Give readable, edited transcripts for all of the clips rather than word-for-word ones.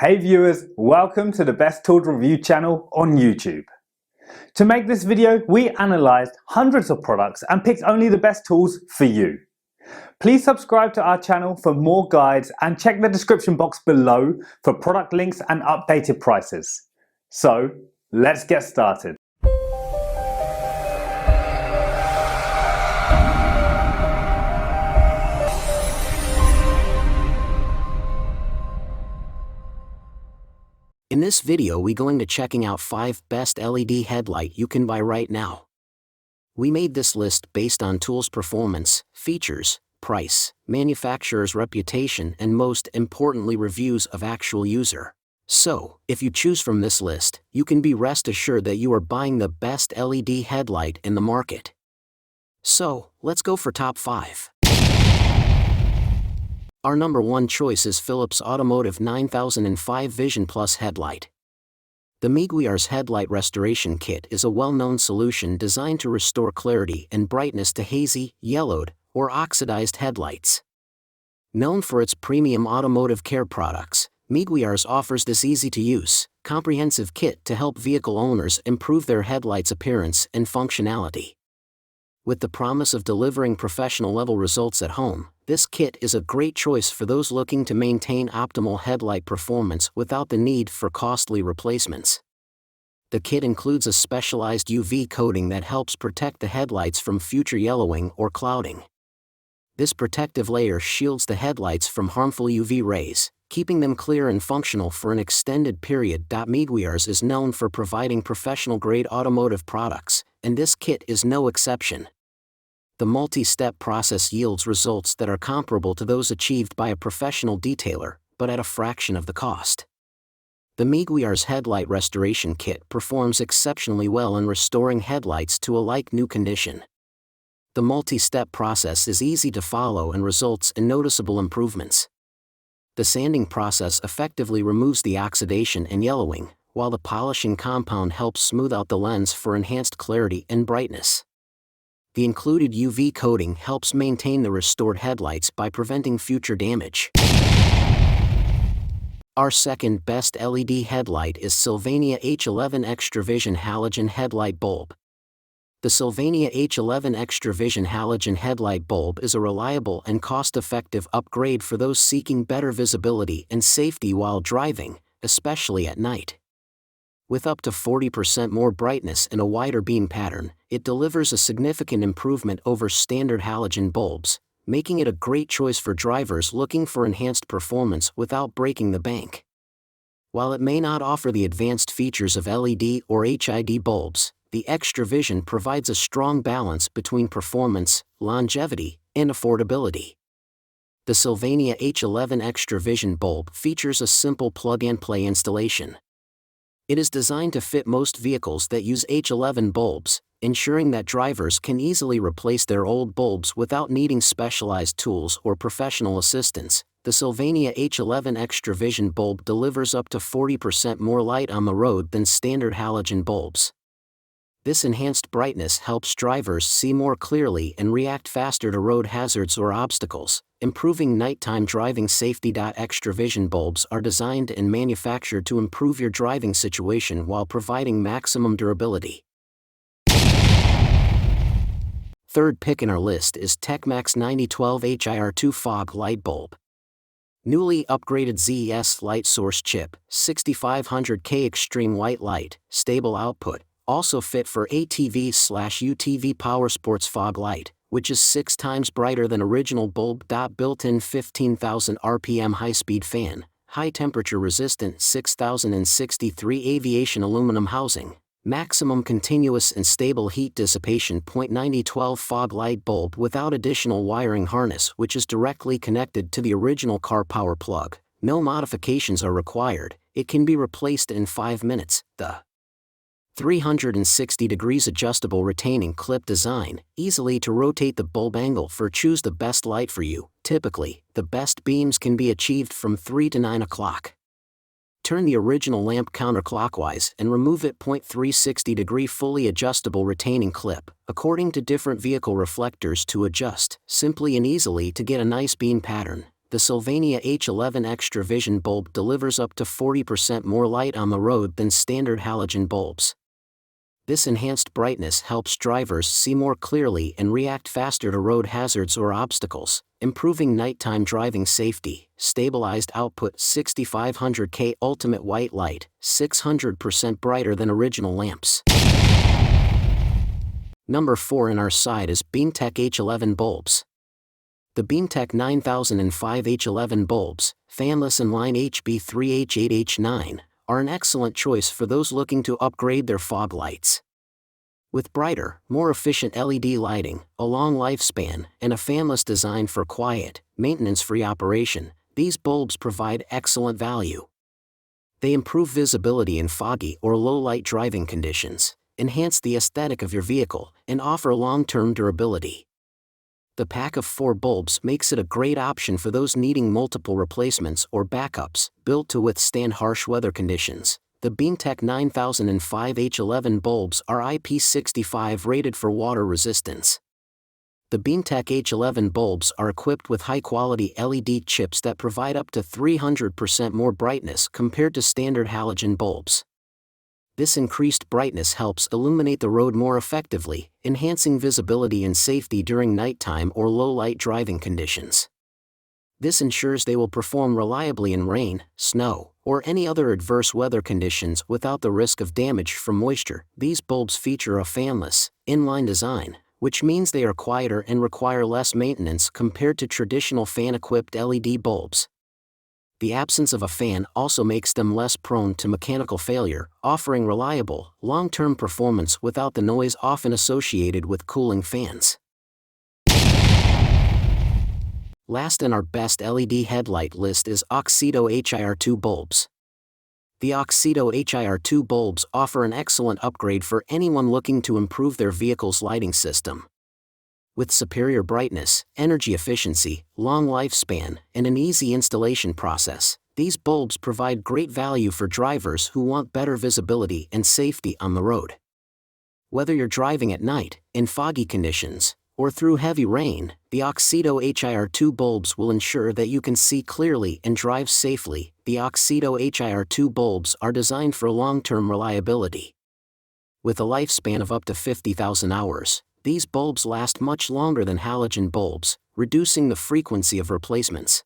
Hey viewers, welcome to the Best Tools Review channel on YouTube. To make this video, we analysed hundreds of products and picked only the best tools for you. Please subscribe to our channel for more guides and check the description box below for product links and updated prices. So, let's get started. In this video we going to checking out 5 best LED headlight you can buy right now. We made this list based on tools performance, features, price, manufacturer's reputation and most importantly reviews of actual user. So, if you choose from this list, you can be rest assured that you are buying the best LED headlight in the market. So, let's go for top 5. Our number 1 choice is Philips Automotive 9005 VisionPlus Headlight. The Meguiar's Headlight Restoration Kit is a well-known solution designed to restore clarity and brightness to hazy, yellowed, or oxidized headlights. Known for its premium automotive care products, Meguiar's offers this easy-to-use, comprehensive kit to help vehicle owners improve their headlights' appearance and functionality. With the promise of delivering professional-level results at home, this kit is a great choice for those looking to maintain optimal headlight performance without the need for costly replacements. The kit includes a specialized UV coating that helps protect the headlights from future yellowing or clouding. This protective layer shields the headlights from harmful UV rays, keeping them clear and functional for an extended period. Meguiar's is known for providing professional-grade automotive products, and this kit is no exception. The multi-step process yields results that are comparable to those achieved by a professional detailer, but at a fraction of the cost. The Meguiar's Headlight Restoration Kit performs exceptionally well in restoring headlights to a like-new condition. The multi-step process is easy to follow and results in noticeable improvements. The sanding process effectively removes the oxidation and yellowing, while the polishing compound helps smooth out the lens for enhanced clarity and brightness. The included UV coating helps maintain the restored headlights by preventing future damage. Our second best LED headlight is SYLVANIA H11 XtraVision Halogen Headlight Bulb. The SYLVANIA H11 XtraVision Halogen Headlight Bulb is a reliable and cost-effective upgrade for those seeking better visibility and safety while driving, especially at night. With up to 40% more brightness and a wider beam pattern, it delivers a significant improvement over standard halogen bulbs, making it a great choice for drivers looking for enhanced performance without breaking the bank. While it may not offer the advanced features of LED or HID bulbs, the XtraVision provides a strong balance between performance, longevity, and affordability. The SYLVANIA H11 XtraVision bulb features a simple plug-and-play installation. It is designed to fit most vehicles that use H11 bulbs, ensuring that drivers can easily replace their old bulbs without needing specialized tools or professional assistance. The SYLVANIA H11 XtraVision bulb delivers up to 40% more light on the road than standard halogen bulbs. This enhanced brightness helps drivers see more clearly and react faster to road hazards or obstacles, improving nighttime driving safety. XtraVision bulbs are designed and manufactured to improve your driving situation while providing maximum durability. Third pick in our list is TECHMAX 9012 HIR2 Fog Light Bulb. Newly upgraded ZES light source chip, 6500K extreme white light, stable output, also fit for ATV/UTV powersports fog light, which is 6 times brighter than original bulb. Built-in 15,000 RPM high-speed fan, high-temperature resistant 6063 aviation aluminum housing, maximum continuous and stable heat dissipation. 9012 fog light bulb without additional wiring harness which is directly connected to the original car power plug. No modifications are required, it can be replaced in 5 minutes. The 360 degrees adjustable retaining clip design, easily to rotate the bulb angle for choose the best light for you. Typically, the best beams can be achieved from 3 to 9 o'clock. Turn the original lamp counterclockwise and remove it. 360 degree fully adjustable retaining clip, according to different vehicle reflectors to adjust, simply and easily to get a nice beam pattern. the SYLVANIA H11 XtraVision bulb delivers up to 40% more light on the road than standard halogen bulbs. This enhanced brightness helps drivers see more clearly and react faster to road hazards or obstacles, improving nighttime driving safety. Stabilized output 6500K ultimate white light, 600% brighter than original lamps. Number 4 in our side is BEAMTECH H11 Bulbs. The BEAMTECH 9005 H11 bulbs, fanless and line HB3H8H9, are an excellent choice for those looking to upgrade their fog lights. With brighter, more efficient LED lighting, a long lifespan, and a fanless design for quiet, maintenance-free operation, these bulbs provide excellent value. They improve visibility in foggy or low-light driving conditions, enhance the aesthetic of your vehicle, and offer long-term durability. The pack of 4 bulbs makes it a great option for those needing multiple replacements or backups, built to withstand harsh weather conditions. The BEAMTECH 9005 H11 bulbs are IP65 rated for water resistance. The BEAMTECH H11 bulbs are equipped with high-quality LED chips that provide up to 300% more brightness compared to standard halogen bulbs. This increased brightness helps illuminate the road more effectively, enhancing visibility and safety during nighttime or low-light driving conditions. This ensures they will perform reliably in rain, snow, or any other adverse weather conditions without the risk of damage from moisture. These bulbs feature a fanless, inline design, which means they are quieter and require less maintenance compared to traditional fan-equipped LED bulbs. The absence of a fan also makes them less prone to mechanical failure, offering reliable, long-term performance without the noise often associated with cooling fans. Last in our best LED headlight list is AUXITO HIR2 bulbs. The AUXITO HIR2 bulbs offer an excellent upgrade for anyone looking to improve their vehicle's lighting system. With superior brightness, energy efficiency, long lifespan, and an easy installation process, these bulbs provide great value for drivers who want better visibility and safety on the road. Whether you're driving at night, in foggy conditions, or through heavy rain, the AUXITO HIR2 bulbs will ensure that you can see clearly and drive safely. The AUXITO HIR2 bulbs are designed for long-term reliability. With a lifespan of up to 50,000 hours, these bulbs last much longer than halogen bulbs, reducing the frequency of replacements.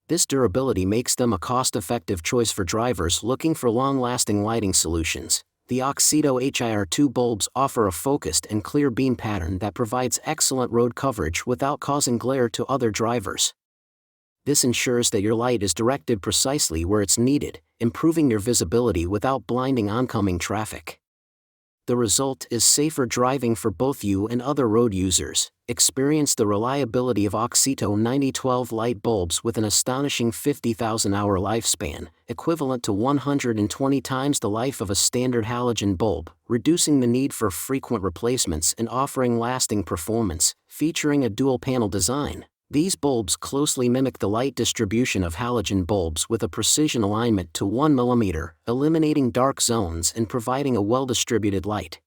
This durability makes them a cost-effective choice for drivers looking for long-lasting lighting solutions. The AUXITO HIR2 bulbs offer a focused and clear beam pattern that provides excellent road coverage without causing glare to other drivers. This ensures that your light is directed precisely where it's needed, improving your visibility without blinding oncoming traffic. The result is safer driving for both you and other road users. Experience the reliability of AUXITO 9012 light bulbs with an astonishing 50,000-hour lifespan, equivalent to 120 times the life of a standard halogen bulb, reducing the need for frequent replacements and offering lasting performance. Featuring a dual-panel design, these bulbs closely mimic the light distribution of halogen bulbs with a precision alignment to 1 mm, eliminating dark zones and providing a well-distributed light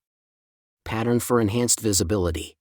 pattern for enhanced visibility.